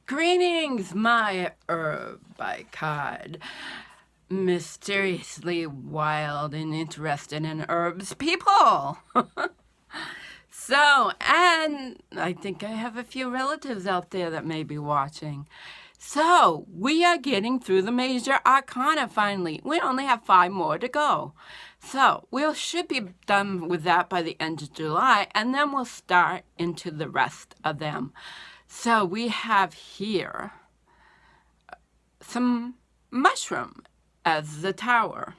Greetings, my herb by cod. Mysteriously wild and interested in herbs people. So, and I think I have a few relatives out there that may be watching. So, we are getting through the major arcana finally. We only have 5 more to go. So, we should be done with that by the end of July, and then we'll start into the rest of them. So, we have here some mushroom as the tower.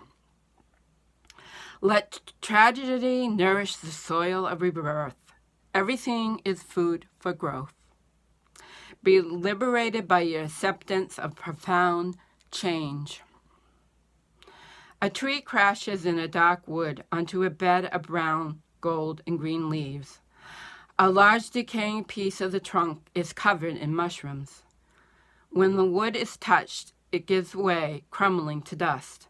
Let tragedy nourish the soil of rebirth. Everything is food for growth. Be liberated by your acceptance of profound change. A tree crashes in a dark wood onto a bed of brown, gold, and green leaves. A large decaying piece of the trunk is covered in mushrooms. When the wood is touched, it gives way, crumbling to dust.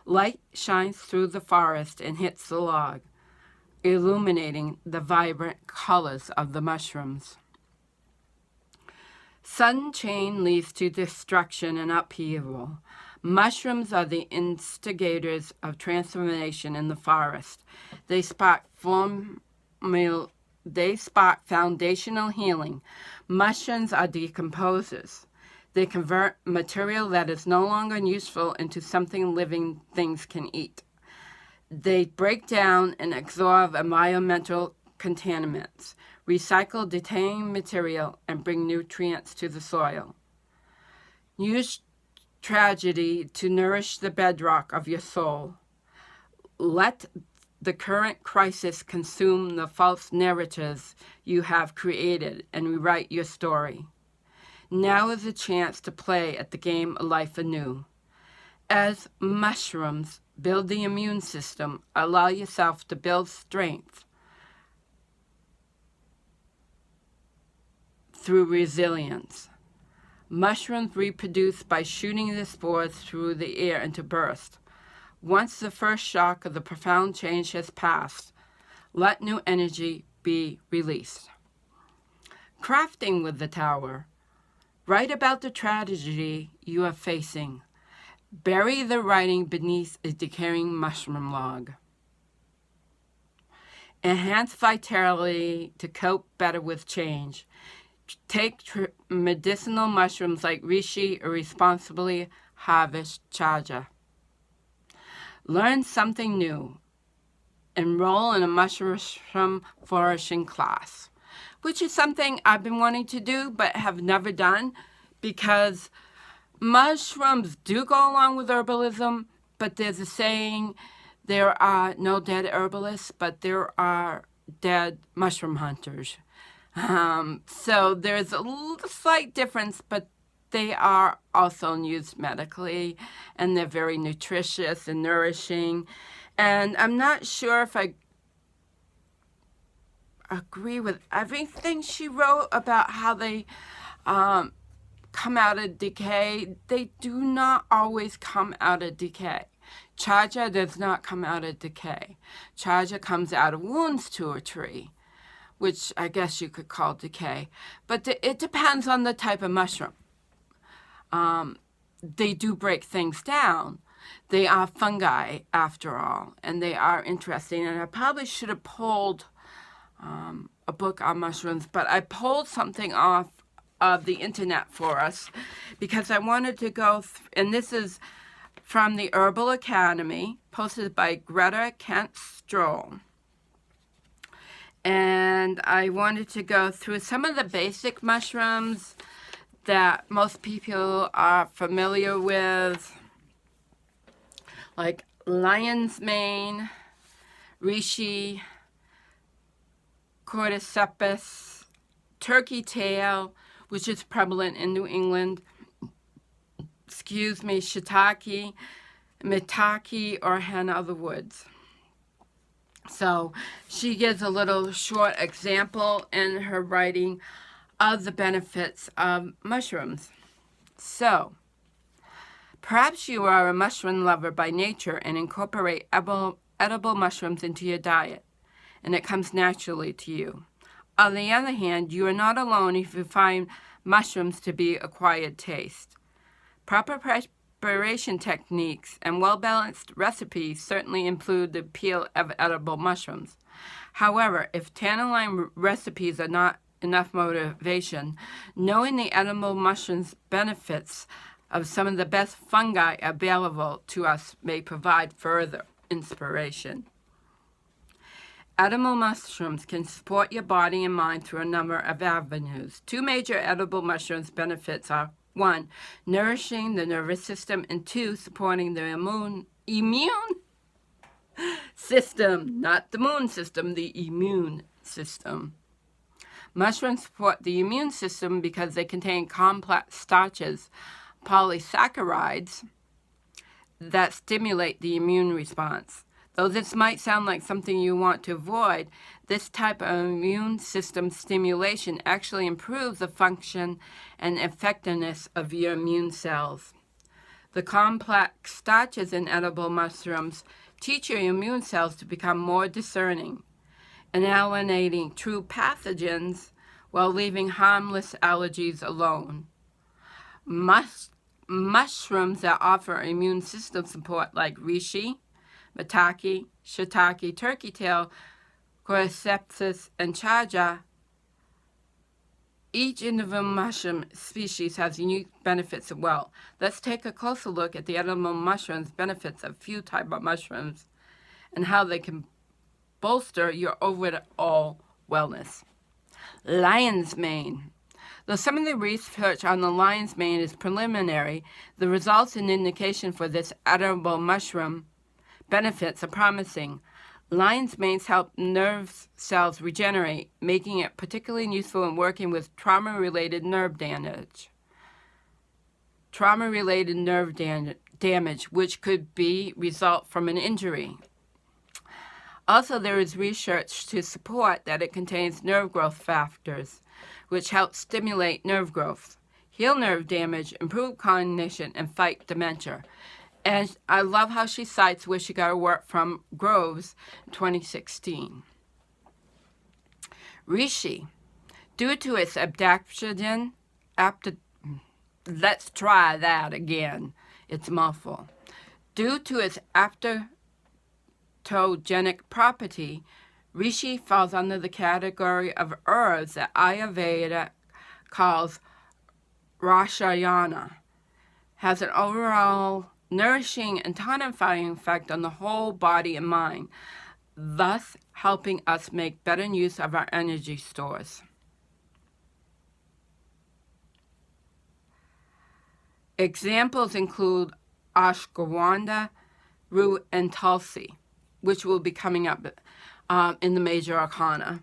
Light shines through the forest and hits the log, illuminating the vibrant colors of the mushrooms. Sudden change leads to destruction and upheaval. Mushrooms are the instigators of transformation in the forest. They spark foundational healing. Mushrooms are decomposers. They convert material that is no longer useful into something living things can eat. They break down and absorb environmental contaminants, recycle decaying material, and bring nutrients to the soil. Use tragedy to nourish the bedrock of your soul. Let the current crisis consume the false narratives you have created and rewrite your story. Now is a chance to play at the game of life anew. As mushrooms build the immune system, allow yourself to build strength through resilience. Mushrooms reproduce by shooting the spores through the air into bursts. Once the first shock of the profound change has passed, let new energy be released. Crafting with the tower. Write about the tragedy you are facing. Bury the writing beneath a decaying mushroom log. Enhance vitality to cope better with change. Take medicinal mushrooms like reishi or responsibly harvest chaga. Learn something new. Enroll in a mushroom flourishing class, which is something I've been wanting to do but have never done because mushrooms do go along with herbalism, but there's a saying, there are no dead herbalists, but there are dead mushroom hunters. So there's a slight difference, but they are also used medically, and they're very nutritious and nourishing. And I'm not sure if I agree with everything she wrote about how they come out of decay. They do not always come out of decay. Chaga does not come out of decay. Chaga comes out of wounds to a tree, which I guess you could call decay. But it depends on the type of mushroom. They do break things down. They are fungi, after all, and they are interesting. And I probably should have pulled a book on mushrooms, but I pulled something off of the internet for us because I wanted to go, and this is from the Herbal Academy, posted by Greta Kent Stroll. And I wanted to go through some of the basic mushrooms that most people are familiar with, like lion's mane, reishi, cordyceps, turkey tail, which is prevalent in New England, shiitake, mitake, or hen of the woods. So she gives a little short example in her writing of the benefits of mushrooms. So, perhaps you are a mushroom lover by nature and incorporate edible mushrooms into your diet, and it comes naturally to you. On the other hand, you are not alone if you find mushrooms to be acquired taste. Proper preparation techniques and well-balanced recipes certainly include the appeal of edible mushrooms. However, if tantalizing recipes are not enough motivation, knowing the edible mushrooms benefits of some of the best fungi available to us may provide further inspiration. Edible mushrooms can support your body and mind through a number of avenues. Two major edible mushrooms benefits are 1. Nourishing the nervous system, and 2. Supporting the immune system, not the moon system, the immune system. Mushrooms support the immune system because they contain complex starches, polysaccharides, that stimulate the immune response. Though this might sound like something you want to avoid, this type of immune system stimulation actually improves the function and effectiveness of your immune cells. The complex starches in edible mushrooms teach your immune cells to become more discerning, eliminating true pathogens while leaving harmless allergies alone. Mushrooms that offer immune system support like reishi, maitake, shiitake, turkey tail, cordyceps, and chaga. Each individual mushroom species has unique benefits as well. Let's take a closer look at the edible mushrooms benefits of a few types of mushrooms and how they can bolster your overall wellness. Lion's mane. Though some of the research on the lion's mane is preliminary, the results and indication for this edible mushroom benefits are promising. Lion's manes help nerve cells regenerate, making it particularly useful in working with trauma-related nerve damage. Trauma-related nerve damage, which could result from an injury. Also, there is research to support that it contains nerve growth factors, which help stimulate nerve growth, heal nerve damage, improve cognition, and fight dementia. And I love how she cites where she got her work from Groves in 2016. Reishi, due to its adaptogen, let's try that again. It's a mouthful. Due to its adaptogenic property, reishi falls under the category of herbs that Ayurveda calls Rashayana, has an overall nourishing and tonifying effect on the whole body and mind, thus helping us make better use of our energy stores. Examples include ashwagandha, rue, and tulsi, which will be coming up in the major arcana.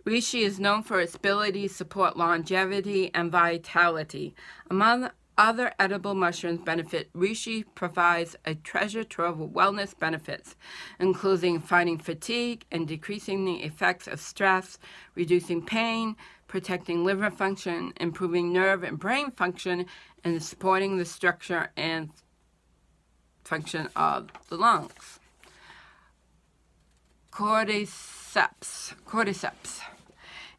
Reishi is known for its ability to support longevity and vitality. Among other edible mushrooms benefit, reishi provides a treasure trove of wellness benefits, including fighting fatigue and decreasing the effects of stress, reducing pain, protecting liver function, improving nerve and brain function, and supporting the structure and function of the lungs. Cordyceps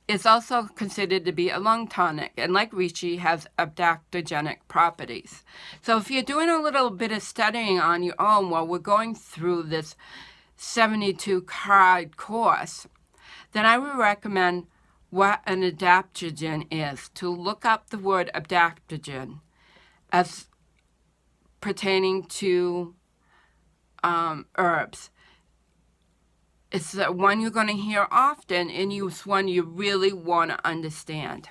is also considered to be a lung tonic, and like reishi, has adaptogenic properties. So if you're doing a little bit of studying on your own while we're going through this 72-card course, then I would recommend what an adaptogen is, to look up the word adaptogen as pertaining to herbs. It's the one you're going to hear often, and it's one you really want to understand.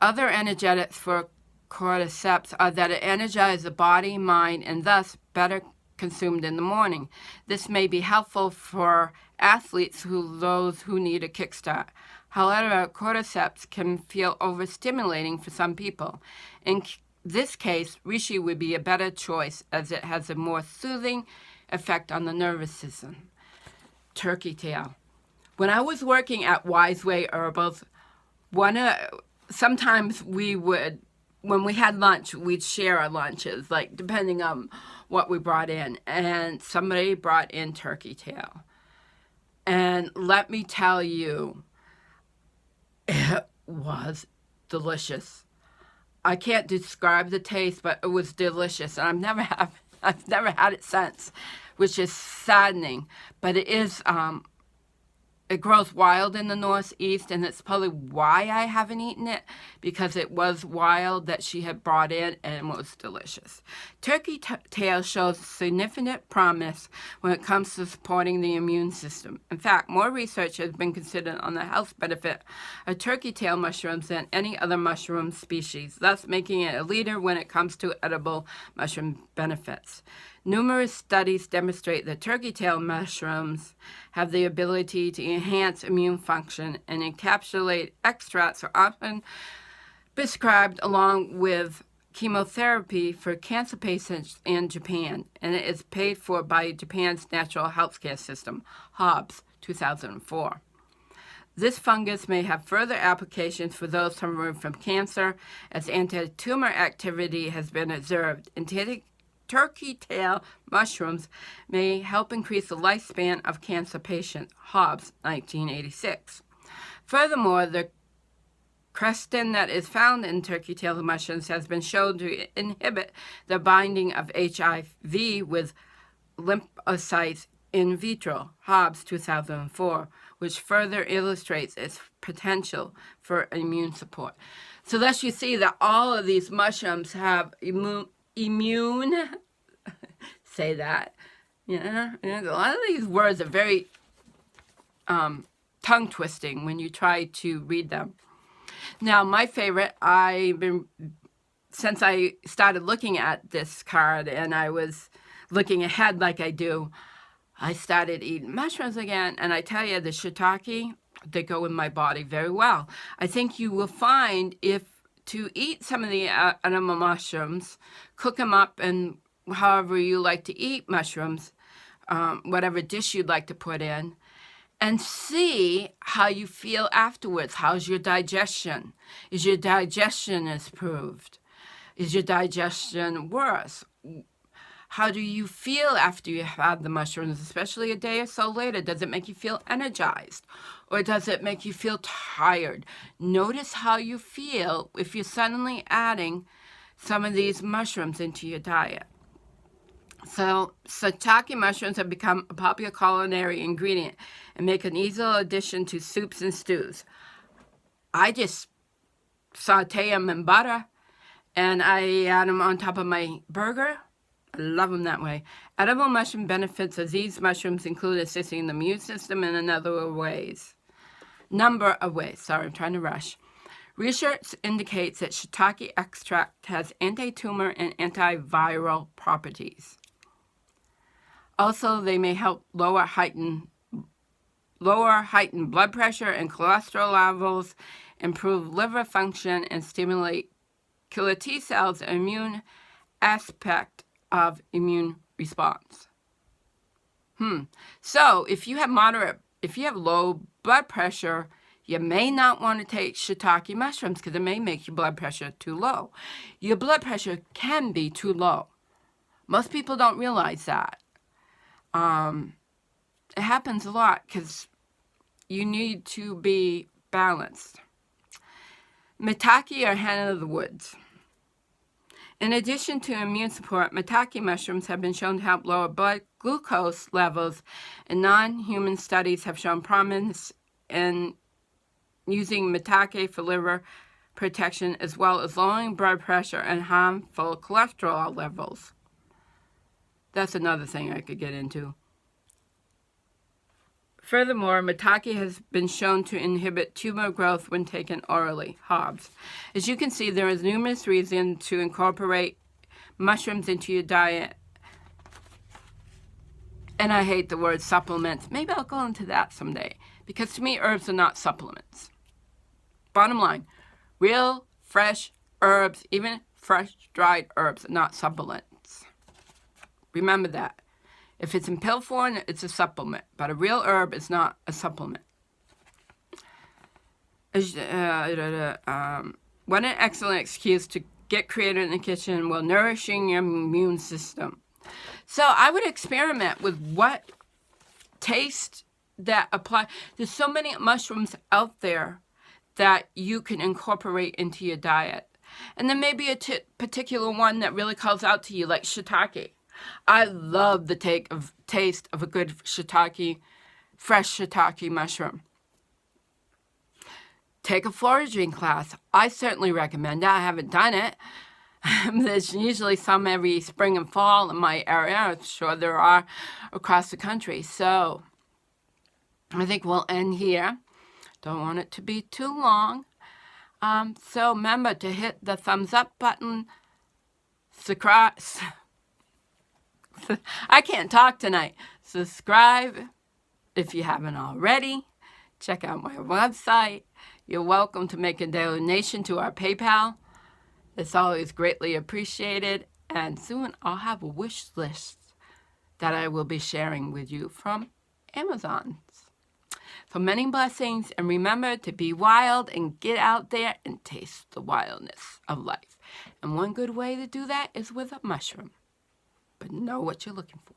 Other energetics for cordyceps are that it energizes the body, mind, and thus better consumed in the morning. This may be helpful for athletes those who need a kickstart. However, cordyceps can feel overstimulating for some people. In this case, reishi would be a better choice as it has a more soothing effect on the nervous system. Turkey tail. When I was working at Wise Way Herbals, sometimes we would when we had lunch, we'd share our lunches, like depending on what we brought in. And somebody brought in turkey tail. And let me tell you, it was delicious. I can't describe the taste, but it was delicious. And I've never had it since, which is saddening. But it is it grows wild in the Northeast, and it's probably why I haven't eaten it, because it was wild that she had brought in and it was delicious. Turkey tail shows significant promise when it comes to supporting the immune system. In fact, more research has been considered on the health benefit of turkey tail mushrooms than any other mushroom species, thus making it a leader when it comes to edible mushroom benefits. Numerous studies demonstrate that turkey tail mushrooms have the ability to enhance immune function, and encapsulate extracts are often prescribed along with chemotherapy for cancer patients in Japan, and it is paid for by Japan's Natural Healthcare System, Hobbs, 2004. This fungus may have further applications for those suffering from cancer, as anti-tumor activity has been observed. Turkey tail mushrooms may help increase the lifespan of cancer patients, Hobbs, 1986. Furthermore, the crestin that is found in turkey tail mushrooms has been shown to inhibit the binding of HIV with lymphocytes in vitro, Hobbs, 2004, which further illustrates its potential for immune support. So thus you see that all of these mushrooms have immune say that. Yeah, a lot of these words are very tongue twisting when you try to read them. Now, my favorite, since I started looking at this card and I was looking ahead like I do, I started eating mushrooms again, and I tell you, the shiitake, they go in my body very well. I think you will find if to eat some of the edible mushrooms, cook them up, and however you like to eat mushrooms, whatever dish you'd like to put in, and see how you feel afterwards. How's your digestion? Is your digestion improved? Is your digestion worse? How do you feel after you have had the mushrooms, especially a day or so later? Does it make you feel energized, or does it make you feel tired? Notice how you feel if you're suddenly adding some of these mushrooms into your diet. So, shiitake mushrooms have become a popular culinary ingredient and make an easy addition to soups and stews. I just saute them in butter, and I add them on top of my burger. I love them that way. Edible mushroom benefits of these mushrooms include assisting the immune system in number of ways. Sorry, I'm trying to rush. Research indicates that shiitake extract has anti-tumor and antiviral properties. Also, they may help lower heightened blood pressure and cholesterol levels, improve liver function, and stimulate killer T cells, an immune aspect of immune response. So, if you have low blood pressure, you may not want to take shiitake mushrooms because it may make your blood pressure too low. Your blood pressure can be too low. Most people don't realize that. It happens a lot because you need to be balanced. Maitake, or hen of the woods. In addition to immune support, maitake mushrooms have been shown to help lower blood glucose levels, and non-human studies have shown promise in using maitake for liver protection, as well as lowering blood pressure and harmful cholesterol levels. That's another thing I could get into. Furthermore, maitake has been shown to inhibit tumor growth when taken orally, Hobbs. As you can see, there is numerous reasons to incorporate mushrooms into your diet. And I hate the word supplements. Maybe I'll go into that someday, because to me, herbs are not supplements. Bottom line, real, fresh herbs, even fresh, dried herbs, are not supplements. Remember that. If it's in pill form, it's a supplement, but a real herb is not a supplement. What an excellent excuse to get creative in the kitchen while nourishing your immune system. So I would experiment with what taste that apply. There's so many mushrooms out there that you can incorporate into your diet. And then maybe a particular one that really calls out to you, like shiitake. I love the taste of a good shiitake, fresh shiitake mushroom. Take a foraging class. I certainly recommend it. I haven't done it. There's usually some every spring and fall in my area. I'm sure there are across the country. So I think we'll end here. Don't want it to be too long. So remember to hit the thumbs up button. Subscribe. I can't talk tonight. Subscribe if you haven't already. Check out my website. You're welcome to make a donation to our PayPal. It's always greatly appreciated. And soon I'll have a wish list that I will be sharing with you from Amazon. So many blessings, and remember to be wild and get out there and taste the wildness of life. And one good way to do that is with a mushroom. But know what you're looking for.